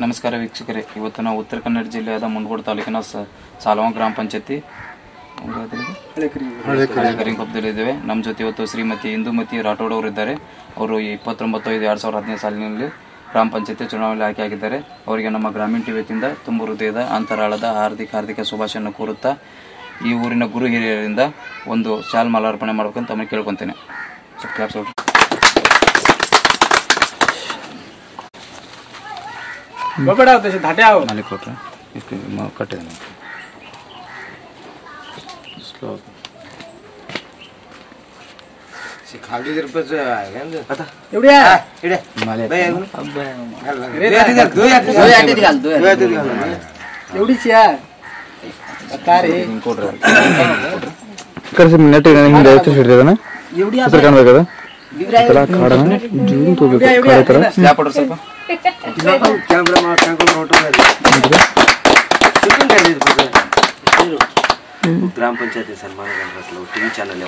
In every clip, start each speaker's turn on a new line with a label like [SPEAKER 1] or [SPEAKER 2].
[SPEAKER 1] ನಮಸ್ಕಾರ ವೀಕ್ಷಕರೇ, ಇವತ್ತು ನಾವು ಉತ್ತರ ಕನ್ನಡ ಜಿಲ್ಲೆಯಾದ ಮುಂಡಗೋಡು ತಾಲೂಕಿನ ಸಾಲವ ಗ್ರಾಮ ಪಂಚಾಯತಿ ಹಳೆಕರಿಂಕೊಪ್ಪದಲ್ಲಿದ್ದೇವೆ. ನಮ್ಮ ಜೊತೆ ಇವತ್ತು ಶ್ರೀಮತಿ ಇಂದುಮತಿ ರಾಠೋಡ್ ಅವರು ಇದ್ದಾರೆ. ಅವರು 29/5/2015 ಸಾಲಿನಲ್ಲಿ ಗ್ರಾಮ ಪಂಚಾಯತಿ ಚುನಾವಣೆಯಲ್ಲಿ ಆಯ್ಕೆಯಾಗಿದ್ದಾರೆ. ಅವರಿಗೆ ನಮ್ಮ ಗ್ರಾಮೀಣ ಟಿವಿ ವತಿಯಿಂದ ತುಂಬ ಹೃದಯದ ಅಂತರಾಳದ ಹಾರ್ದಿಕ ಶುಭಾಶಯನ್ನು ಕೋರುತ್ತಾ ಈ ಊರಿನ ಗುರು ಹಿರಿಯರಿಂದ ಒಂದು ಶಾಲ್ ಮಾಲಾರ್ಪಣೆ ಮಾಡಬೇಕಂತ ತಮಗೆ ಕೇಳ್ಕೊತೇನೆ. ಕಟ್ಟಿದೆ
[SPEAKER 2] ग्राम पंचायती सन्मान टीवी चैनल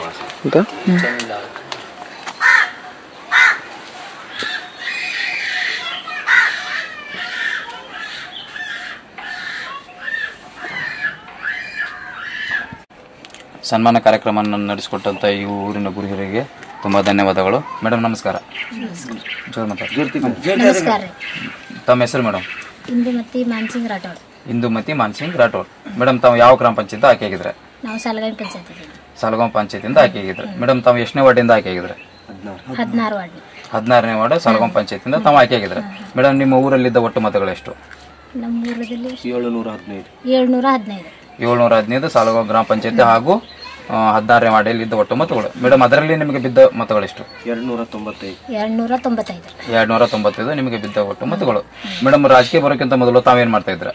[SPEAKER 1] ಸನ್ಮಾನ ಕಾರ್ಯಕ್ರಮವನ್ನು ನಡೆಸಿಕೊಟ್ಟಂತ ಈ ಊರಿನ ಗುರು ಹಿರಿಯರಿಗೆ ತುಂಬಾ ಧನ್ಯವಾದಗಳು. ಮೇಡಮ್ ನಮಸ್ಕಾರ. ತಮ್ಮ ಹೆಸರು ಮೇಡಮ್?
[SPEAKER 3] ಇಂದುಮತಿ ಮಾನ್ಸಿಂಗ್ ರಾಠೋಡ್.
[SPEAKER 1] ಇಂದುಮತಿ ಮಾನ್ಸಿಂಗ್ ರಾಠೋಡ್. ಮೇಡಮ್ ತಾವು ಯಾವ ಗ್ರಾಮ ಪಂಚಾಯತ್ ಆಯ್ಕೆಯಾಗಿದ್ರೆ?
[SPEAKER 3] ನಾವು ಸಾಲಗಾಂವ್ ಪಂಚಾಯತ್.
[SPEAKER 1] ಸಾಲಗಾಂವ್ ಪಂಚಾಯತಿಯಿಂದ ಆಯ್ಕೆಯಾಗಿದ್ರೆ. ಮೇಡಮ್ ತಾವು ಎಷ್ಟನೇ ವಾರ್ಡಿಂದ ಆಯ್ಕೆಯಾಗಿದ್ರೆ?
[SPEAKER 3] 16 ವಾರ್ಡ್.
[SPEAKER 1] 16ನೇ ವಾರ್ಡ್ ಸಾಲಗಾಂವ್ ಪಂಚಾಯತಿಯಿಂದ ತಾವು ಆಯ್ಕೆಯಾಗಿದ್ರೆ. ಮೇಡಮ್ ನಿಮ್ಮ ಊರಲ್ಲಿದ್ದ ಒಟ್ಟು ಮತಗಳು ಎಷ್ಟು?
[SPEAKER 3] ನಮ್ಮ ಊರಲ್ಲಿ
[SPEAKER 1] 715. 715 ಸಾಲಗಾಂವ್ ಗ್ರಾಮ ಪಂಚಾಯತಿ ಹಾಗೂ 16ನೇ ವಾರ್ಡಿಯಲ್ಲಿ ಇದ್ದ ಒಟ್ಟು ಮತಗಳು. ಮೇಡಮ್ ಅದರಲ್ಲಿ ನಿಮಗೆ ಬಿದ್ದ ಮತಗಳೆಷ್ಟು? 295 ನಿಮಗೆ ಬಿದ್ದ ಒಟ್ಟು ಮತಗಳು. ಮೇಡಮ್ ರಾಜಕೀಯ ಬರೋಕ್ಕಿಂತ ಮೊದಲು ತಾವೇನ್ ಮಾಡ್ತಾ ಇದ್ರ?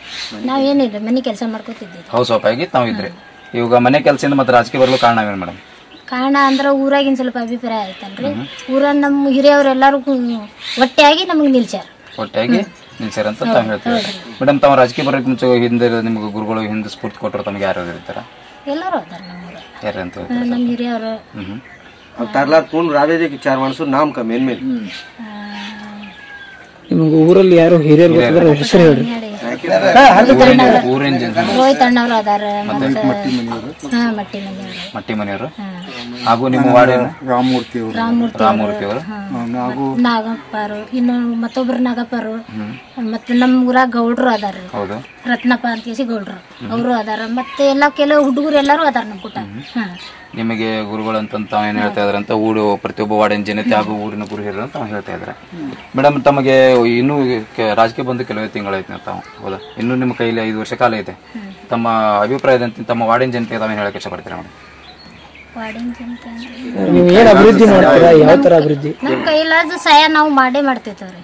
[SPEAKER 3] ನಾವೇನಿಲ್ಲ, ಮನೆ ಕೆಲಸ ಮಾಡ್ಕೊತಿದ್ವಿ.
[SPEAKER 1] ಹೌಸ್ ವೈಫ್ ಆಗಿ ತಾವು ಇದ್ರಿ. ಇವಾಗ ಮನೆ ಕೆಲಸದಿಂದ ಮತ್ತೆ ರಾಜಕೀಯ ಬರಲು ಕಾರಣ ಏನು ಮೇಡಮ್?
[SPEAKER 3] ಕಾರಣ ಅಂದ್ರೆ ಊರಾಗಿನ ಸ್ವಲ್ಪ ಅಭಿಪ್ರಾಯ ಆಯ್ತಲ್ರಿ. ಊರ ನಮ್ಮ ಹಿರಿಯವ್ರೆಲ್ಲರೂ ಒಟ್ಟಾಗಿ ನಮಗೆ ನಿಲ್ಸ್ಯಾರ.
[SPEAKER 1] ಒಟ್ಟಾಗಿ ನಿಲ್ಸ್ಯಾರ ಅಂತ ತಾವು ಹೇಳ್ತೀವಿ. ಮೇಡಮ್ ತಾವು ರಾಜಕೀಯ ಬರೋಕೆ ಮುಂಚೆ ಹಿಂದೆ ನಿಮ್ಗೆ ಗುರುಗಳು ಹಿಂದೆ ಸ್ಫೂರ್ತಿ ಕೊಟ್ಟರು ತಮಗೆ ಯಾರು ಇರ್ತಾರ?
[SPEAKER 3] ಎಲ್ಲರೂ ಅದಾರ ನಮ್ಮ
[SPEAKER 1] ಯಾರು ಅಂತ
[SPEAKER 3] ನಮ್ಮ ಹಿರಿಯವರು.
[SPEAKER 4] ನಿಮ್ಗೆ ಊರಲ್ಲಿ ಯಾರು ಹಿರಿಯರು ಹೆಸರು ಹೇಳ್ರಿ.
[SPEAKER 3] ರೋಹಿತ್ ಅಣ್ಣವ್ರು ಅದಾರ,
[SPEAKER 1] ಮಟ್ಟಿ ಮನೆಯವರು ಹಾಗೂ ನಿಮ್ಮ ವಾರ್ಡಿನ
[SPEAKER 3] ರಾಮಮೂರ್ತಿ ಅವರು, ನಾಗಪ್ಪರು, ಇನ್ನು ಮತ್ತೊಬ್ರು ನಾಗಪ್ಪರು, ಮತ್ತೆ ನಮ್ಮ ಊರಾಗ ಗೌಡ್ರು ಅದಾರ, ರತ್ನಪ್ಪ ಅಂತ ಗೌಡ್ರು ಅವರು ಅದಾರ. ಮತ್ತೆ ಎಲ್ಲ ಕೆಲವು ಹುಡುಗರು ಎಲ್ಲಾರು ಅದಾರ ನಮ್ಮ ಕೂಟ.
[SPEAKER 1] ನಿಮಗೆ ಗುರುಗಳಂತ ತಾವು ಏನ್ ಹೇಳ್ತಾ ಇದಾರೆ ಅಂತ ಊರು ಪ್ರತಿಯೊಬ್ಬ ವಾರ್ಡಿನ ಜನತೆ ಹಾಗೂ ಊರಿನ ಗುರು ಹಿರಿಯರು ಅಂತ ಹೇಳ್ತಾ ಇದ್ದಾರೆ. ಮೇಡಮ್ ತಮಗೆ ಇನ್ನೂ ರಾಜಕೀಯ ಬಂದು ಕೆಲವೇ ತಿಂಗಳೈತೆ ತಾವು, ಹೌದಾ? ಇನ್ನು ನಿಮ್ಮ ಕೈಲಿ 5 ವರ್ಷ ಕಾಲ ಐತೆ. ತಮ್ಮ ಅಭಿಪ್ರಾಯದಂತೆ ತಮ್ಮ ವಾರ್ಡಿನ ಜನತೆಗೆ ತಾವೇನು ಹೇಳಕ್ಕೆ ಇಷ್ಟಪಡ್ತೀರಾ ಮೇಡಮ್?
[SPEAKER 4] ಅಭಿವೃದ್ಧಿ ಮಾಡ್ತೀರಾ? ಯಾವ ತರ ಅಭಿವೃದ್ಧಿ?
[SPEAKER 3] ನಮ್ಮ ಕೈಲಾದ ಸಹಾಯ ನಾವು ಮಾಡೇ ಮಾಡ್ತೇವ್ರಿ.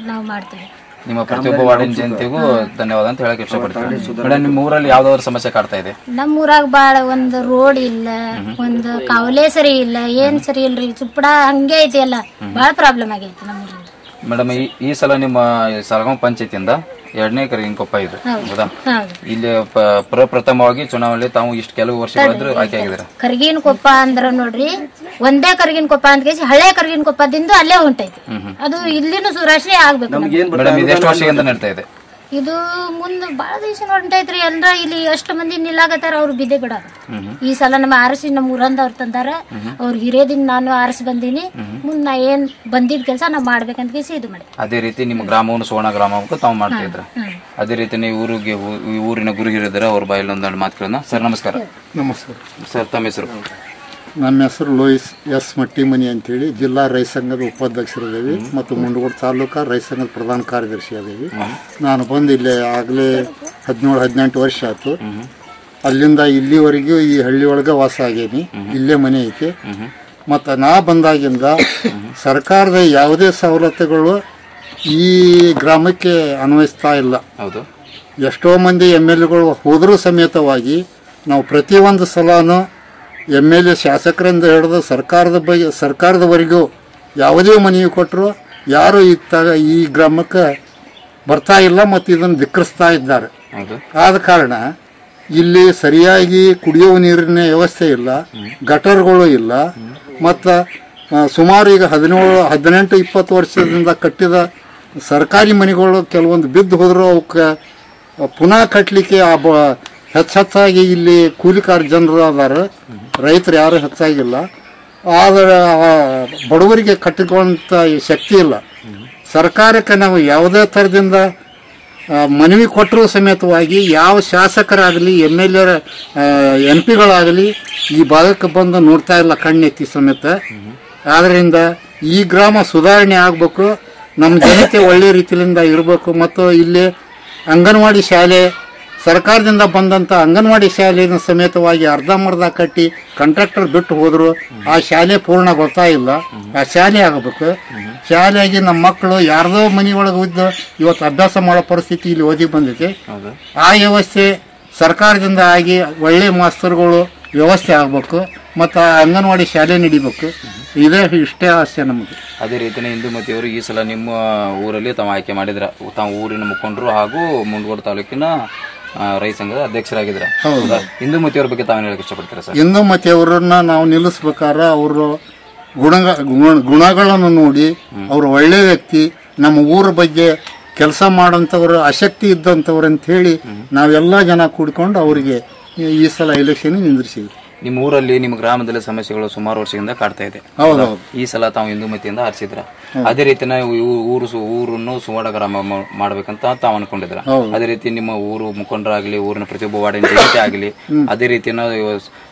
[SPEAKER 3] ನಾವು ಮಾಡ್ತೇವೆ.
[SPEAKER 1] ನಿಮ್ಮ ಪ್ರತಿಯೊಬ್ಬ ವಾರ್ಡಿನ ಜನತೆಗೂ ಧನ್ಯವಾದ ಅಂತ ಹೇಳಕ್ ಇಷ್ಟಪಡ್ತೀನಿ. ಮೇಡಮ್ ನಿಮ್ಮ ಊರಲ್ಲಿ ಯಾವ್ದಾದ್ರು ಸಮಸ್ಯೆ ಕಾಡ್ತಾ ಇದೆ?
[SPEAKER 3] ನಮ್ಮ ಊರಾಗ ಬಾಳ ಒಂದು ರೋಡ್ ಇಲ್ಲ, ಒಂದು ಕಾವಲೆ ಸರಿ ಇಲ್ಲ, ಏನ್ ಸರಿ ಇಲ್ರಿ, ಚುಪ್ಪಡ ಹಂಗೆ ಐತಿ, ಎಲ್ಲ ಬಾಳ ಪ್ರಾಬ್ಲಮ್ ಆಗೈತಿ ನಮ್ಮ ಊರಲ್ಲಿ.
[SPEAKER 1] ಮೇಡಮ್ ಈ ಸಲ ನಿಮ್ಮ ಸಾಲಗಾಂವ್ ಪಂಚಾಯತಿಯಿಂದ 2ನೇ ಕರಗಿನಕೊಪ್ಪ ಇದೆ, ಹೌದಾ? ಇಲ್ಲಿ ಪ್ರಪ್ರಥಮವಾಗಿ ಚುನಾವಣೆಯಲ್ಲಿ ತಾವು ಇಷ್ಟು ಕೆಲವು ವರ್ಷಗಳಾದ್ರೂ ಆಯ್ಕೆ ಆಗಿದ್ದಾರೆ.
[SPEAKER 3] ಕರಗಿನಕೊಪ್ಪ ಅಂದ್ರ ನೋಡ್ರಿ, ಒಂದೇ ಕರಗಿನಕೊಪ್ಪ ಅಂತ ಕೇಸಿ ಹಳೆ ಕರಗಿನಕೊಪ್ಪದಿಂದ ಅಲ್ಲೇ ಹೊಂಟೈತಿ. ಅದು ಇಲ್ಲಿನೂ ಸುರಾಶ್ರಯ ಆಗ್ಬೇಕು.
[SPEAKER 1] ಮೇಡಮ್ ಇದು ಎಷ್ಟು ವರ್ಷದಿಂದ ನಡೀತಾ ಇದೆ?
[SPEAKER 3] ಇದು ಮುಂದ್ ಬಾಳ ದಿವಸ ಹೊಂಟೈತ್ರಿ. ಅಂದ್ರ ಇಲ್ಲಿ ಎಷ್ಟು ಮಂದಿ ನಿಲ್ಲಾಗತ್ತಾರ, ಅವ್ರು ಬಿದ್ದೆ ಬಿಡ. ಈ ಸಲ ನಮ್ಮ ಆರಿಸಿ ನಮ್ಮ ಊರಂದ ಅವ್ರು ತಂದಾರ. ಅವ್ರ ಹಿರಿಯದಿಂದ ನಾನು ಆರಿಸಿ ಬಂದೀನಿ. ಮುಂದ್ ನಾ ಏನ್ ಬಂದಿದ್ ಕೆಲಸ ನಾವ್ ಮಾಡ್ಬೇಕಂತ ಕೇಸಿ ಇದು ಮಾಡಿ.
[SPEAKER 1] ಅದೇ ರೀತಿ ನಿಮ್ಮ ಗ್ರಾಮವನ್ನು ಸುವರ್ಣ ಗ್ರಾಮ ತಾವು ಮಾಡ್ತಾ ಇದ್ರ. ಅದೇ ರೀತಿ ನೀವು ಊರಿನ ಗುರು ಹಿರಿಯರ ಅವ್ರ ಬಾಯಲ್ಲಿ ಒಂದೆರಡು ಮಾತುಗಳನ್ನ. ಸರ್ ನಮಸ್ಕಾರ.
[SPEAKER 5] ನಮಸ್ಕಾರ
[SPEAKER 1] ಸರ್, ತಮ್ಮ ಹೆಸರು?
[SPEAKER 5] ನನ್ನ ಹೆಸರು ಲೋಯಿಸ್ ಎಸ್ ಮಟ್ಟಿಮನಿ ಅಂತೇಳಿ, ಜಿಲ್ಲಾ ರೈತ ಸಂಘದ ಉಪಾಧ್ಯಕ್ಷರಿದ್ದೇವೆ ಮತ್ತು ಮುಂಡಗೋಡು ತಾಲೂಕಾ ರೈತ ಸಂಘದ ಪ್ರಧಾನ ಕಾರ್ಯದರ್ಶಿ ಅದೇವಿ. ನಾನು ಬಂದು ಇಲ್ಲಿ ಆಗಲೇ 17-18 ವರ್ಷ ಆಯ್ತು. ಅಲ್ಲಿಂದ ಇಲ್ಲಿವರೆಗೂ ಈ ಹಳ್ಳಿ ಒಳಗೆ ವಾಸ ಆಗೇನಿ. ಇಲ್ಲೇ ಮನೆ ಐತಿ. ಮತ್ತು ನಾ ಬಂದಾಗಿಂದ ಸರ್ಕಾರದ ಯಾವುದೇ ಸವಲತ್ತುಗಳು ಈ ಗ್ರಾಮಕ್ಕೆ ಅನ್ವಯಿಸ್ತಾ ಇಲ್ಲ. ಎಷ್ಟೋ ಮಂದಿ MLAಗಳು ಹೋದರೂ ಸಮೇತವಾಗಿ ನಾವು ಪ್ರತಿಯೊಂದು ಸಲನೂ MLA ಶಾಸಕರಿಂದ ಹಿಡಿದು ಸರ್ಕಾರದವರೆಗೂ ಯಾವುದೇ ಮನವಿ ಕೊಟ್ಟರು ಯಾರು ಈ ಗ್ರಾಮಕ್ಕೆ ಬರ್ತಾ ಇಲ್ಲ ಮತ್ತು ಇದನ್ನು ಧಿಕ್ಕರಿಸ್ತಾ ಇದ್ದಾರೆ. ಆದ ಕಾರಣ ಇಲ್ಲಿ ಸರಿಯಾಗಿ ಕುಡಿಯುವ ನೀರಿನ ವ್ಯವಸ್ಥೆ ಇಲ್ಲ, ಗಟರ್ಗಳು ಇಲ್ಲ. ಮತ್ತು ಸುಮಾರು ಈಗ 18-20 ವರ್ಷದಿಂದ ಕಟ್ಟಿದ ಸರ್ಕಾರಿ ಮನೆಗಳು ಕೆಲವೊಂದು ಬಿದ್ದು ಹೋದ್ರು ಅವಕ್ಕೆ ಪುನಃ ಕಟ್ಟಲಿಕ್ಕೆ ಹೆಚ್ಚಾಗಿ ಇಲ್ಲಿ ಕೂಲಿಕಾರ ಜನರು ಅದಾರ, ರೈತರು ಯಾರು ಹೆಚ್ಚಾಗಿಲ್ಲ. ಆದರೆ ಬಡವರಿಗೆ ಕಟ್ಟಿಕೊಳ್ಳುವಂಥ ಶಕ್ತಿ ಇಲ್ಲ. ಸರ್ಕಾರಕ್ಕೆ ನಾವು ಯಾವುದೇ ಥರದಿಂದ ಮನವಿ ಕೊಟ್ಟರೂ ಸಮೇತವಾಗಿ ಯಾವ ಶಾಸಕರಾಗಲಿ MLA MP ಗಳಾಗಲಿ ಈ ಭಾಗಕ್ಕೆ ಬಂದು ನೋಡ್ತಾ ಇಲ್ಲ ಕಣ್ಣೆತ್ತಿ ಸಮೇತ. ಆದ್ದರಿಂದ ಈ ಗ್ರಾಮ ಸುಧಾರಣೆ ಆಗಬೇಕು, ನಮ್ಮ ಜನತೆ ಒಳ್ಳೆ ರೀತಿಯಿಂದ ಇರಬೇಕು. ಮತ್ತು ಇಲ್ಲಿ ಅಂಗನವಾಡಿ ಶಾಲೆ ಸರ್ಕಾರದಿಂದ ಬಂದಂಥ ಅಂಗನವಾಡಿ ಶಾಲೆಯನ್ನು ಸಮೇತವಾಗಿ ಅರ್ಧಂಬರ್ಧ ಕಟ್ಟಿ ಕಾಂಟ್ರಾಕ್ಟರ್ ಬಿಟ್ಟು ಹೋದ್ರು, ಆ ಶಾಲೆ ಪೂರ್ಣಗೊಳ್ತಾ ಇಲ್ಲ. ಆ ಶಾಲೆ ಆಗಬೇಕು. ಶಾಲೆಯಾಗಿ ನಮ್ಮ ಮಕ್ಕಳು ಯಾರ್ದೋ ಮನೆ ಒಳಗೆ ಇದ್ದು ಇವತ್ತು ಅಭ್ಯಾಸ ಮಾಡೋ ಪರಿಸ್ಥಿತಿ ಇಲ್ಲಿ ಓದಿ ಬಂದಿದೆ. ಆ ವ್ಯವಸ್ಥೆ ಸರ್ಕಾರದಿಂದ ಆಗಿ ಒಳ್ಳೆ ಮಾಸ್ತರ್ಗಳು ವ್ಯವಸ್ಥೆ ಆಗಬೇಕು ಮತ್ತು ಅಂಗನವಾಡಿ ಶಾಲೆ ನಡಿಬೇಕು. ಇಷ್ಟೇ ಆಸೆ ನಮಗೆ.
[SPEAKER 1] ಅದೇ ರೀತಿಯೇ ಇಂದುಮತಿಯವರು ಈ ಸಲ ನಿಮ್ಮ ಊರಲ್ಲಿ ತಾವು ಆಯ್ಕೆ ಮಾಡಿದ್ರ, ತಾವು ಊರಿನ ಮುಖಂಡರು ಹಾಗೂ ಮುಂಡಗೋಡ ತಾಲೂಕಿನ ರೈತ ಸಂಘದ ಅಧ್ಯಕ್ಷರಾಗಿದ್ರ. ಇಂದುಮತಿಯವ್ರ ಬಗ್ಗೆ ತಾವೇನು ಹೇಳಕ್ ಇಷ್ಟಪಡ್ತೀರಾ ಸರ್?
[SPEAKER 5] ಇಂದುಮತಿಯವರನ್ನ ನಾವು ನಿಲ್ಲಿಸ್ಬೇಕಾರ ಅವರು ಗುಣಗಳನ್ನು ನೋಡಿ, ಅವರು ಒಳ್ಳೆ ವ್ಯಕ್ತಿ, ನಮ್ಮ ಊರ ಬಗ್ಗೆ ಕೆಲಸ ಮಾಡೋಂಥವ್ರು, ಆಸಕ್ತಿ ಇದ್ದಂಥವ್ರು ಅಂತ ಹೇಳಿ ನಾವೆಲ್ಲ ಜನ ಕೂಡ್ಕೊಂಡು ಅವರಿಗೆ ಈ ಸಲ ಎಲೆಕ್ಷನ್ ನಿಂದ್ರಿಸಿದ್ವಿ.
[SPEAKER 1] ನಿಮ್ಮ ಊರಲ್ಲಿ ನಿಮ್ಮ ಗ್ರಾಮದಲ್ಲಿ ಸಮಸ್ಯೆಗಳು ಸುಮಾರು ವರ್ಷದಿಂದ ಕಾಡ್ತಾ ಇದೆ. ಈ ಸಲ ತಾವು ಇಂದುಮತಿಯಿಂದ ಆರಿಸಿದ್ರ. ಅದೇ ರೀತಿನ ಊರನ್ನು ಸುವರ್ಣ ಗ್ರಾಮ ಮಾಡ್ಬೇಕಂತ ತಾವು ಅನ್ಕೊಂಡಿದ್ರ. ಅದೇ ರೀತಿ ನಿಮ್ಮ ಊರು ಮುಖಂಡರಾಗ್ಲಿ, ಊರಿನ ಪ್ರತಿಯೊಬ್ಬ ವಾರ್ಡಿನ ಜನತೆ ಆಗಲಿ ಅದೇ ರೀತಿಯ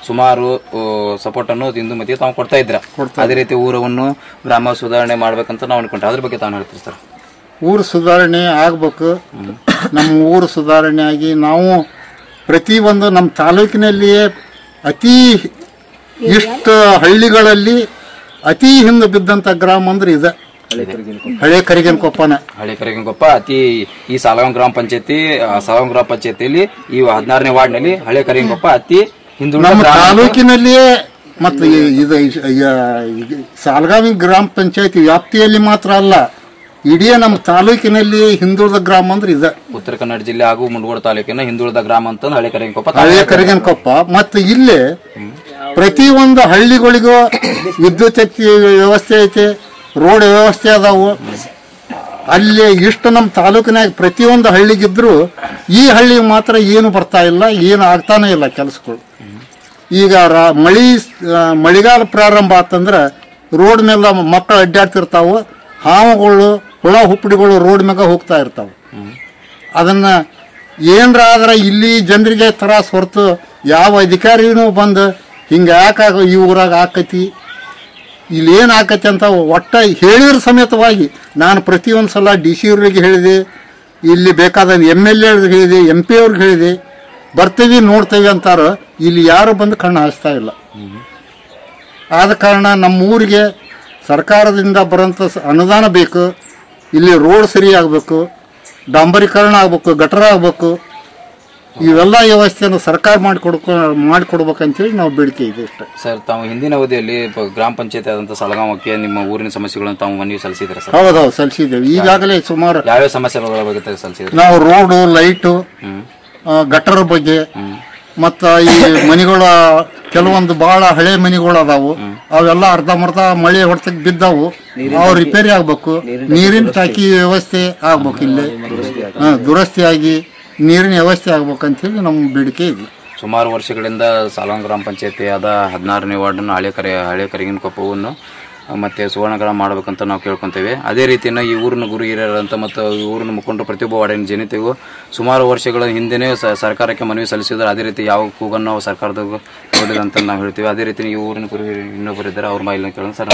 [SPEAKER 1] ಸುಮಾರು ಸಪೋರ್ಟ್ ಅನ್ನು ಇಂದುಮತಿ ತಾವು ಕೊಡ್ತಾ ಇದ್ರ. ಅದೇ ರೀತಿ ಊರವನ್ನು ಗ್ರಾಮ ಸುಧಾರಣೆ ಮಾಡ್ಬೇಕಂತ ನಾವು ಅನ್ಕೊಂಡ್ರೆ ಅದ್ರ ಬಗ್ಗೆ ತಾವು ಹೇಳ್ತೀವಿ ಸರ್?
[SPEAKER 5] ಊರು ಸುಧಾರಣೆ ಆಗ್ಬೇಕು. ನಮ್ಮ ಊರು ಸುಧಾರಣೆ ಆಗಿ ನಾವು ಪ್ರತಿಯೊಂದು ನಮ್ಮ ತಾಲೂಕಿನಲ್ಲಿಯೇ ಅತಿ ಇಷ್ಟು ಹಳ್ಳಿಗಳಲ್ಲಿ ಅತಿ ಹಿಂದೆ ಬಿದ್ದಂತ ಗ್ರಾಮ ಅಂದ್ರೆ ಇದೆ ಹಳೆ ಕರಿಗನಕೊಪ್ಪನ.
[SPEAKER 1] ಹಳೆ ಕರಿಗನಕೊಪ್ಪ ಅತಿ ಈ ಸಾಲಗಾಂವ್ ಗ್ರಾಮ ಪಂಚಾಯತಿಯಲ್ಲಿ ಈ 16ನೇ ವಾರ್ಡ್ನಲ್ಲಿ ಹಳೆ ಕರಿಗನಕೊಪ್ಪ ಅತಿ ಹಿಂದುಳಿದ
[SPEAKER 5] ನಮ್ಮ ತಾಲೂಕಿನಲ್ಲಿಯೇ ಮತ್ತು ಇದು ಸಾಲಗಾಂವ್ ಗ್ರಾಮ ಪಂಚಾಯತಿ ವ್ಯಾಪ್ತಿಯಲ್ಲಿ ಮಾತ್ರ ಅಲ್ಲ, ಇಡೀ ನಮ್ಮ ತಾಲೂಕಿನಲ್ಲಿ ಹಿಂದುಳಿದ ಗ್ರಾಮ ಅಂದ್ರೆ ಇದೆ.
[SPEAKER 1] ಉತ್ತರ ಕನ್ನಡ ಜಿಲ್ಲೆ ಹಾಗೂ ಮುಂಡಗೋಡ ತಾಲೂಕಿನ ಹಿಂದುಳಿದ ಗ್ರಾಮ ಅಂತ ಹಳೆ
[SPEAKER 5] ಕರಿಗನಕೊಪ್ಪ. ಮತ್ತು ಇಲ್ಲೇ ಪ್ರತಿಯೊಂದು ಹಳ್ಳಿಗಳಿಗೂ ವಿದ್ಯುತ್ ವ್ಯವಸ್ಥೆ ಐತೆ, ರೋಡ್ ವ್ಯವಸ್ಥೆ ಅದಾವು. ಅಲ್ಲಿ ಇಷ್ಟು ನಮ್ಮ ತಾಲೂಕಿನಾಗ ಪ್ರತಿಯೊಂದು ಹಳ್ಳಿಗಿದ್ರು ಈ ಹಳ್ಳಿಗೆ ಮಾತ್ರ ಏನು ಬರ್ತಾ ಇಲ್ಲ, ಏನು ಆಗ್ತಾನೆ ಇಲ್ಲ ಕೆಲಸಗಳು. ಈಗ ಮಳೆಗಾಲ ಪ್ರಾರಂಭ ಆತಂದ್ರೆ ರೋಡ್ ಮೇಲೆ ಮಕ್ಕಳು ಅಡ್ಡಾಡ್ತಿರ್ತಾವು, ಹಾವುಗಳು ಹುಳ ಹುಪ್ಪಡಿಗಳು ರೋಡ್ ಮ್ಯಾಗ ಹೋಗ್ತಾ ಇರ್ತಾವ. ಅದನ್ನ ಏನರ ಆದ್ರೆ ಇಲ್ಲಿ ಜನರಿಗೆ ತ್ರಾಸ ಹೊರತು ಯಾವ ಅಧಿಕಾರಿನೂ ಬಂದು ಹಿಂಗ ಯಾಕಾಗ ಈ ಊರಾಗ ಆಕತಿ, ಇಲ್ಲಿ ಏನು ಆಕತಿ ಅಂತ ಒಟ್ಟ ಹೇಳಿದ್ರ ಸಮೇತವಾಗಿ ನಾನು ಪ್ರತಿಯೊಂದು ಸಲ DC ಅವ್ರಿಗೆ ಹೇಳಿದೆ, ಇಲ್ಲಿ ಬೇಕಾದ MLA ಅವ್ರಿಗೆ ಹೇಳಿದೆ, MP ಅವ್ರಿಗೆ ಹೇಳಿದೆ, ಬರ್ತೀವಿ ನೋಡ್ತೇವೆ ಅಂತಾರ. ಇಲ್ಲಿ ಯಾರು ಬಂದು ಕಣ್ಣು ಹಾಯಿಸ್ತಾ ಇಲ್ಲ. ಆದ ಕಾರಣ ನಮ್ಮ ಊರಿಗೆ ಸರ್ಕಾರದಿಂದ ಬರೋಂಥ ಅನುದಾನ ಬೇಕು. ಇಲ್ಲಿ ರೋಡ್ ಸರಿ ಆಗಬೇಕು, ಡಾಂಬರೀಕರಣ ಆಗಬೇಕು, ಗಟರ ಆಗಬೇಕು. ಇವೆಲ್ಲ ವ್ಯವಸ್ಥೆಯನ್ನು ಸರ್ಕಾರ ಮಾಡಿಕೊಡ್ಬೇಕಂತೇಳಿ ನಾವು ಬೇಡಿಕೆ ಇದೆ ಇಷ್ಟ
[SPEAKER 1] ಸರ್. ತಾವು ಹಿಂದಿನ ಅವಧಿಯಲ್ಲಿ ಗ್ರಾಮ ಪಂಚಾಯತ್ ಆದಂತ ಸಾಲಗಾಂವಕ್ಕೆ ನಿಮ್ಮ ಊರಿನ ಸಮಸ್ಯೆಗಳನ್ನು ತಾವು ಮನವಿ ಸಲ್ಲಿಸಿದ್ರೆ ಸರ್?
[SPEAKER 5] ಹೌದೌದು, ಸಲ್ಲಿಸಿದ್ದೇವೆ. ಈಗಾಗಲೇ ಸುಮಾರು
[SPEAKER 1] ಯಾವ್ಯಾವ ಸಮಸ್ಯೆಗಳ ಬಗ್ಗೆ ಸಲ್ಲಿಸಿದ್ರೆ?
[SPEAKER 5] ನಾವು ರೋಡು, ಲೈಟು, ಗಟರ್ ಬಗ್ಗೆ, ಮತ್ತ ಈ ಮನೆಗಳ ಕೆಲವೊಂದು ಬಹಳ ಹಳೆ ಮನೆಗಳು ಅದಾವು, ಅವೆಲ್ಲ ಅರ್ಧಂಬರ್ಧ ಮಳೆ ಹೊಡೆತಕ್ಕೆ ಬಿದ್ದಾವು, ಅವು ರಿಪೇರಿ ಆಗ್ಬೇಕು. ನೀರಿನ ಟಾಕಿ ವ್ಯವಸ್ಥೆ ಆಗ್ಬೇಕು, ಇಲ್ಲಿ ದುರಸ್ತಿಯಾಗಿ ನೀರಿನ ವ್ಯವಸ್ಥೆ ಆಗ್ಬೇಕಂತ ಹೇಳಿ ನಮ್ಮ ಬೇಡಿಕೆ ಇದೆ.
[SPEAKER 1] ಸುಮಾರು ವರ್ಷಗಳಿಂದ ಸಾಲಗಾಂವ್ ಗ್ರಾಮ ಪಂಚಾಯತಿ ಆದ 16ನೇ ವಾರ್ಡನ್ನು ಹಳೆ ಕರಿಗನಕೊಪ್ಪವನ್ನು ಮತ್ತೆ ಸುವರ್ಣ ಗ್ರಾಮ ಮಾಡಬೇಕಂತ ನಾವು ಕೇಳ್ಕೊಂತೇವೆ. ಅದೇ ರೀತಿಯ ಈ ಊರಿನ ಗುರು ಹಿರಿಯರಂತ ಮತ್ತು ಊರಿನ ಮುಖಂಡರು ಪ್ರತಿಯೊಬ್ಬ ವಾರ್ಡಿನ ಜನತೆಗೂ ಸುಮಾರು ವರ್ಷಗಳ ಹಿಂದೆನೇ ಸರ್ಕಾರಕ್ಕೆ ಮನವಿ ಸಲ್ಲಿಸಿದ್ರೆ ಅದೇ ರೀತಿ ಯಾವ ಕೂಗನ್ನು ನಾವು ಸರ್ಕಾರದ ನೋಡಿಲ್ಲ ಅಂತ ನಾವು ಹೇಳ್ತೀವಿ. ಅದೇ ರೀತಿ ಈ ಊರಿನ ಗುರು ಇನ್ನೊಬ್ಬರಿದ್ದಾರೆ, ಅವ್ರ ಮಾಹಿತಿ ಕೇಳೋಣ ಸರ್.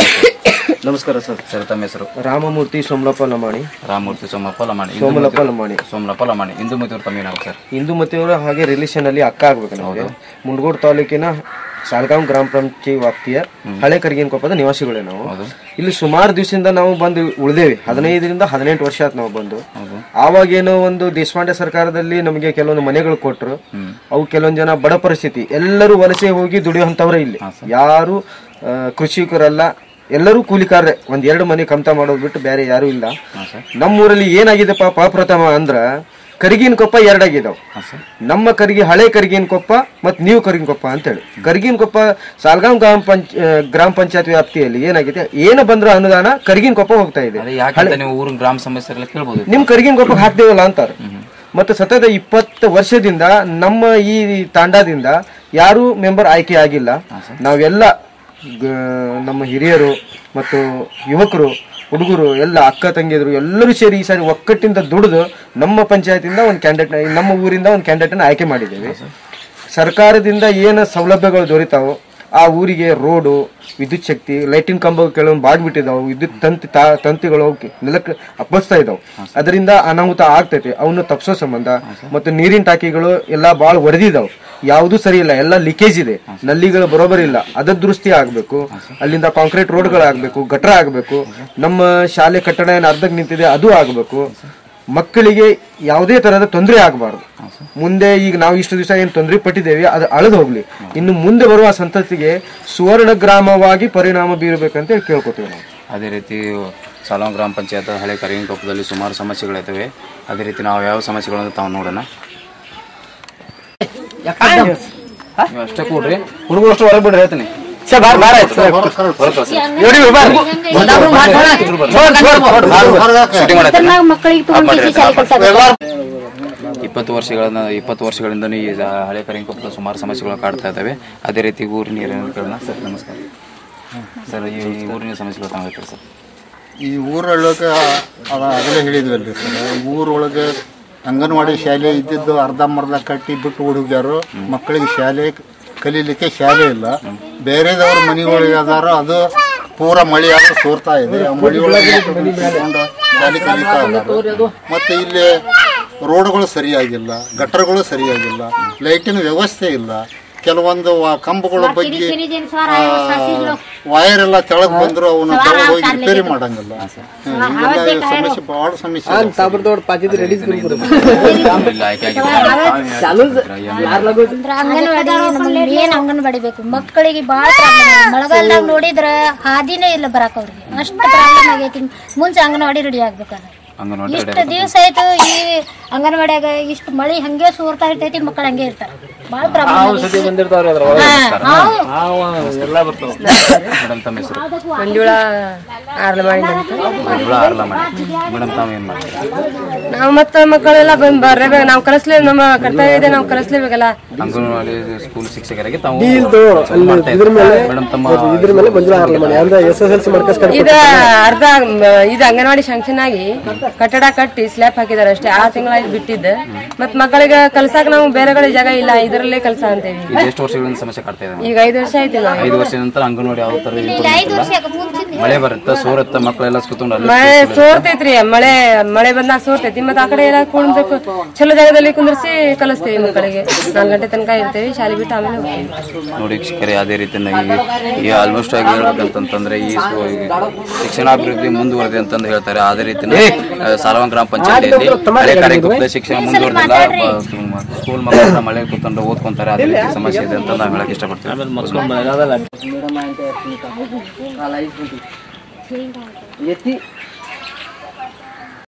[SPEAKER 2] ನಮಸ್ಕಾರ ಸರ್.
[SPEAKER 1] ಸರ್, ತಮ್ಮ ಹೆಸರು?
[SPEAKER 2] ರಾಮಮೂರ್ತಿ ಸೋಮಲಪ್ಪ ಲಮಾಣಿ.
[SPEAKER 1] ರಾಮಮೂರ್ತಿ ಸೋಮಲಪ್ಪ ಲಮಾಣಿ.
[SPEAKER 2] ಸೋಮಲಪ್ಪ ಲಮಾಣಿ.
[SPEAKER 1] ಇಂದುಮತಿಯವರು ತಮ್ಮ ಏನಾಗ ಸರ್?
[SPEAKER 2] ಇಂದುಮತಿಯವರು ಹಾಗೆ ರಿಲೇಷನ್ ಅಲ್ಲಿ ಅಕ್ಕ ಆಗ್ಬೇಕು ನಮಗೆ. ಮುಂಡಗೋಡ ತಾಲೂಕಿನ ಸಾಲಗಾಂವ್ ಗ್ರಾಮ ಪಂಚಾಯತ್ ವ್ಯಾಪ್ತಿಯ ಹಳೆ ಕರಿಗನಕೊಪ್ಪದ ನಿವಾಸಿಗಳೇ ನಾವು. ಇಲ್ಲಿ ಸುಮಾರು ದಿವಸದಿಂದ ನಾವು ಬಂದು ಉಳಿದೇವಿ. 15ರಿಂದ 18 ವರ್ಷ ಆಯ್ತು ನಾವು ಬಂದು. ಆವಾಗೇನೋ ಒಂದು ದೇಶಪಾಂಡೆ ಸರ್ಕಾರದಲ್ಲಿ ನಮಗೆ ಕೆಲವೊಂದು ಮನೆಗಳು ಕೊಟ್ಟರು. ಅವು ಕೆಲವೊಂದು ಜನ ಬಡ ಪರಿಸ್ಥಿತಿ, ಎಲ್ಲರೂ ವಲಸೆ ಹೋಗಿ ದುಡಿಯುವಂತವ್ರೆ. ಇಲ್ಲಿ ಯಾರು ಕೃಷಿಕರಲ್ಲ, ಎಲ್ಲರೂ ಕೂಲಿಕಾರ್ರೆ. 1-2 ಮನೆ ಕಮ್ತ ಮಾಡೋದು ಬಿಟ್ಟು ಬೇರೆ ಯಾರು ಇಲ್ಲ. ನಮ್ಮೂರಲ್ಲಿ ಏನಾಗಿದೆ ಪಾಪ ಪ್ರಥಮ ಅಂದ್ರ ಕರಿಗಿನ ಕೊಪ್ಪ ಎರಡಾಗಿದಾವ್. ನಮ್ಮ ಹಳೆ ಕರಿಗಿನ ಕೊಪ್ಪ ಮತ್ತು ನೀವು ಕರಿಗಿನ ಕೊಪ್ಪ ಅಂತೇಳಿ. ಕರಿಗಿನ ಕೊಪ್ಪ ಸಾಲ್ಗಾಂವ್ ಗ್ರಾಮ ಪಂಚಾಯತ್ ವ್ಯಾಪ್ತಿಯಲ್ಲಿ ಏನಾಗಿದೆ, ಏನು ಬಂದ್ರು ಅನುದಾನ ಕರಿಗಿನ ಕೊಪ್ಪ ಹೋಗ್ತಾ ಇದೆ.
[SPEAKER 1] ಗ್ರಾಮ ಸಮಸ್ಯೆ
[SPEAKER 2] ನಿಮ್ ಕರಿಗಿನ ಕೊಪ್ಪಕ್ಕೆ ಹಾಕ್ದೇವಲ್ಲ ಅಂತಾರೆ. ಮತ್ತು ಸತತ 20 ವರ್ಷದಿಂದ ನಮ್ಮ ಈ ತಾಂಡದಿಂದ ಯಾರು ಮೆಂಬರ್ ಆಯ್ಕೆ ಆಗಿಲ್ಲ. ನಾವೆಲ್ಲ ನಮ್ಮ ಹಿರಿಯರು ಮತ್ತು ಯುವಕರು, ಹುಡುಗರು, ಎಲ್ಲ ಅಕ್ಕ ತಂಗಿಯರು ಎಲ್ಲರೂ ಸೇರಿ ಈ ಸಾರಿ ಒಕ್ಕಟ್ಟಿಂದ ದುಡಿದು ನಮ್ಮ ಪಂಚಾಯತಿಂದ ಒಂದು ಕ್ಯಾಂಡಿಡೇಟ್, ನಮ್ಮ ಊರಿಂದ ಒಂದು ಕ್ಯಾಂಡಿಡೇಟ್ನ ಆಯ್ಕೆ ಮಾಡಿದ್ದೇವೆ. ಸರ್ಕಾರದಿಂದ ಏನು ಸೌಲಭ್ಯಗಳು ದೊರೀತಾವೋ ಆ ಊರಿಗೆ ರೋಡು, ವಿದ್ಯುತ್ ಶಕ್ತಿ, ಲೈಟಿನ ಕಂಬ ಕೆಲವೊಂದು ಬಾಗ್ಬಿಟ್ಟಿದಾವೆ, ವಿದ್ಯುತ್ ತಂತಿಗಳು ನೆಲಕ್ಕೆ ಅಪ್ಪಸ್ತಾ ಇದಾವೆ. ಅದರಿಂದ ಅನಾಹುತ ಆಗ್ತೈತೆ. ಅವನ್ನ ತಪ್ಪಿಸೋ ಸಂಬಂಧ ಮತ್ತು ನೀರಿನ ಟಾಕಿಗಳು ಎಲ್ಲ ಭಾಳ ಒಡೆದಿದಾವೆ, ಯಾವುದು ಸರಿ ಇಲ್ಲ, ಎಲ್ಲ ಲೀಕೇಜ್ ಇದೆ, ನಲ್ಲಿಗಳು ಬರೋಬರಿ ಇಲ್ಲ, ಅದ ದುರಸ್ತಿ ಆಗಬೇಕು. ಅಲ್ಲಿಂದ ಕಾಂಕ್ರೀಟ್ ರೋಡ್ಗಳಾಗಬೇಕು, ಗಟ್ರ ಆಗಬೇಕು. ನಮ್ಮ ಶಾಲೆ ಕಟ್ಟಡ ಏನು ಅರ್ಧಕ್ಕೆ ನಿಂತಿದೆ ಅದು ಆಗಬೇಕು. ಮಕ್ಕಳಿಗೆ ಯಾವುದೇ ತರಹದ ತೊಂದರೆ ಆಗಬಾರ್ದು. ಮುಂದೆ ಈಗ ನಾವು ಇಷ್ಟು ದಿವಸ ಏನು ತೊಂದರೆ ಪಟ್ಟಿದ್ದೇವೆ ಅದು ಅಳೆದು ಹೋಗ್ಲಿ. ಇನ್ನು ಮುಂದೆ ಬರುವ ಸಂತತಿಗೆ ಸುವರ್ಣ ಗ್ರಾಮವಾಗಿ ಪರಿಣಾಮ ಬೀರಬೇಕಂತ ಹೇಳಿ ಕೇಳ್ಕೊತೀವಿ ನಾವು.
[SPEAKER 1] ಅದೇ ರೀತಿ ಸಾಲ್ಗಾಂವ್ ಗ್ರಾಮ ಪಂಚಾಯತ್ ಹಳೆ ಕರಿಗಿನ ಕೊಪ್ಪದಲ್ಲಿ ಸುಮಾರು ಸಮಸ್ಯೆಗಳಿದ್ದಾವೆ. ಅದೇ ರೀತಿ ನಾವು ಯಾವ ಸಮಸ್ಯೆಗಳನ್ನು ತಾವು ನೋಡೋಣ. ಅಷ್ಟೇ ಕೂಡ್ರಿ, ಹುಡುಗರು ಅಷ್ಟು ಹೊರಗೆ ಬಿಡ್ರಿ ಹೇಳ್ತೀನಿ. ಇಪ್ಪತ್ತು ವರ್ಷಗಳಿಂದ ಈ ಹಳೆ ಕರಿಗಿನ ಕೊಪ್ಪದ ಸುಮಾರು ಸಮಸ್ಯೆಗಳು ಕಾಡ್ತಾ ಇದ್ದಾವೆ. ಅದೇ ರೀತಿ ಊರಿನ ನೀರಿನ ಸರ್ ನಮಸ್ಕಾರ ಸರ್. ಈ ಊರಿನ ಸಮಸ್ಯೆಗಳು ತಾವು ಹೇಳ್ತಾರೆ ಸರ್.
[SPEAKER 5] ಈ ಊರೊಳಗೆ ಆಗಲೇ ಹೇಳಿದ್ವಲ್ರಿ ಸರ್, ಊರೊಳಗೆ ಅಂಗನವಾಡಿ ಶಾಲೆ ಇದ್ದಿದ್ದು ಅರ್ಧಂಬರ್ಧ ಕಟ್ಟಿ ಬಿಟ್ಟು ಹುಡುಗ್ಯಾರು. ಮಕ್ಕಳಿಗೆ ಶಾಲೆ ಕಲೀಲಿಕ್ಕೆ ಶಾಲೆ ಇಲ್ಲ. ಬೇರೆದವ್ರ ಮನೆಗಳಿಗೆ ಅದಾರ, ಅದು ಪೂರ ಮಳೆ ಆದ್ರೆ ಸೋರ್ತಾ ಇದೆ. ಆ ಮಳೆ ಒಳಗೆ ಶಾಲೆ ಕಲಿತಾ ಇದ್ದಾರೆ. ಮತ್ತೆ ಇಲ್ಲಿ ರೋಡ್ಗಳು ಸರಿಯಾಗಿಲ್ಲ, ಗಟ್ಟರ್ಗಳು ಸರಿಯಾಗಿಲ್ಲ, ಲೈಟಿನ ವ್ಯವಸ್ಥೆ ಇಲ್ಲ. ಕೆಲವೊಂದು ಕಂಬಗಳ ಬಗ್ಗೆ ವೈರ್ ಎಲ್ಲ ತೆಳಗ್ ಬಂದ್ರು ಅವನ್ನ ಹೋಗಿ ರಿಪೇರಿ ಮಾಡಂಗಿಲ್ಲ. ಸಮಸ್ಯೆ ಬಹಳ ಸಮಸ್ಯೆ.
[SPEAKER 3] ಅಂಗನವಾಡಿ ಬೇಕು ಮಕ್ಕಳಿಗೆ ಬಾಳ ಪ್ರಾಬ್ಲಮ್. ಮಳೆಗಾಲದಾಗ ನೋಡಿದ್ರ ಹಾದಿನೇ ಇಲ್ಲ ಬರಾಕ್ ಅವ್ರಿಗೆ, ಅಷ್ಟು ಪ್ರಾಬ್ಲಮ್ ಆಗೈತಿ. ಮುಂಚೆ ಅಂಗನವಾಡಿ ರೆಡಿ ಆಗ್ಬೇಕಾದ್ರೆ ಇಷ್ಟು ದಿವಸ ಆಯ್ತು. ಈ ಅಂಗನವಾಡಿಯಾಗ ಇಷ್ಟು ಮಳಿ ಹಂಗೆ ಸೋರ್ತಾ ಇರ್ತೈತಿ, ಮಕ್ಕಳು ಹಂಗೆ ಇರ್ತಾರೆ. ಬಾಳ ಪ್ರಾಬ್ಲಮ್.
[SPEAKER 6] ನಾವು ಮತ್ತ ಮಕ್ಕಳೆಲ್ಲ ಬರ್ಲೇಬೇಕು, ನಾವು ಕಲಿಸ್ಲೇಬೇಕು, ನಮ್ಮ ಕರ್ತವ್ಯ ಇದೆ, ನಾವು ಕಲಿಸ್ಲೇಬೇಕಲ್ಲ.
[SPEAKER 1] ಅಂಗನವಾಡಿ ಸ್ಕೂಲ್ ಶಿಕ್ಷಕರಿಗೆ
[SPEAKER 6] ಇದು ಅರ್ಧ ಇದು ಅಂಗನವಾಡಿ ಶಾಂಕ್ಷನ್ ಆಗಿ ಕಟ್ಟಡ ಕಟ್ಟಿ ಸ್ಲ್ಯಾಪ್ ಹಾಕಿದಾರೆ ಅಷ್ಟೇ. ಆ ತಿಂಗಳಾಯ್ತು ಬಿಟ್ಟಿದ್ದೆ. ಮತ್ ಮಕ್ಕಳಿಗೆ ಕಲ್ಸಾಕ ನಾವು ಬೇರೆ ಕಡೆ ಜಾಗ ಇಲ್ಲ, ಇದರಲ್ಲೇ ಕಲ್ಸ ಅಂತೇವಿ.
[SPEAKER 1] ಎಷ್ಟು ವರ್ಷಗಳಿಂದ ಸಮಸ್ಯೆ ಕಾಡ್ತಾ ಇದೆ?
[SPEAKER 6] ಈಗ 5 ವರ್ಷ ಆಯ್ತು.
[SPEAKER 1] 5 ವರ್ಷದ ನಂತರ ಅಂಗನವಾಡಿ ಯಾವ ತರ ಮಳೆ ಬರುತ್ತೆ, ಸೋರುತ್ತೆ, ಮಕ್ಕಳೆಲ್ಲ ಸುತ್ತಕೊಂಡು
[SPEAKER 6] ಮಳೆ ಸೋರ್ತೈತ್ರಿ. ಮಳೆ ಬಂದಾಗ ಸೋರ್ತೈತಿ. ಮತ್ತೆ ಆ ಕಡೆ ಎಲ್ಲ ಕುಂದ್ಬೇಕು, ಚಲೋ ಜಾಗದಲ್ಲಿ ಕುಂದ್ರಿಸಿ ಕಲಿಸ್ತೇವಿ ಮಕ್ಕಳಿಗೆ. 4 ಗಂಟೆ ತನಕ ಇರ್ತೇವಿ, ಶಾಲೆ ಬಿಟ್ಟು ಆಮೇಲೆ ಹೋಗ್ತೀವಿ.
[SPEAKER 1] ನೋಡಿ ವೀಕ್ಷಕರೇ, ಅದೇ ರೀತಿ ಈ ಆಲ್ಮೋಸ್ಟ್ ಆಗಿ ಹೇಳ್ಬೇಕಂತಂದ್ರೆ ಈ ಶಿಕ್ಷಣಾಭಿವೃದ್ಧಿ ಮುಂದುವರೆದೆ ಅಂತಂದು ಹೇಳ್ತಾರೆ. ಅದೇ ರೀತಿ ಸಾಲ್ಗಾಂವ್ ಗ್ರಾಮ ಪಂಚಾಯತಿಯಲ್ಲಿ ಹಳೆ ಕರಿಗಿನ ಕೊಪ್ಪದ ಶಿಕ್ಷಣ ಮುಂದುವರೆದಿಲ್ಲ. ಸ್ಕೂಲ್ ಮಕ್ಕಳನ್ನ ಮಳೆ ಕೂತ್ಕೊಂಡು ಓದ್ಕೊಂತಾರೆ. ಅದೇ ರೀತಿ ಸಮಸ್ಯೆ ಇದೆ ಅಂತ ನಾವು ಹೇಳಕ್ ಇಷ್ಟಪಡ್ತೀವಿ.
[SPEAKER 2] ಎತ್ತಿ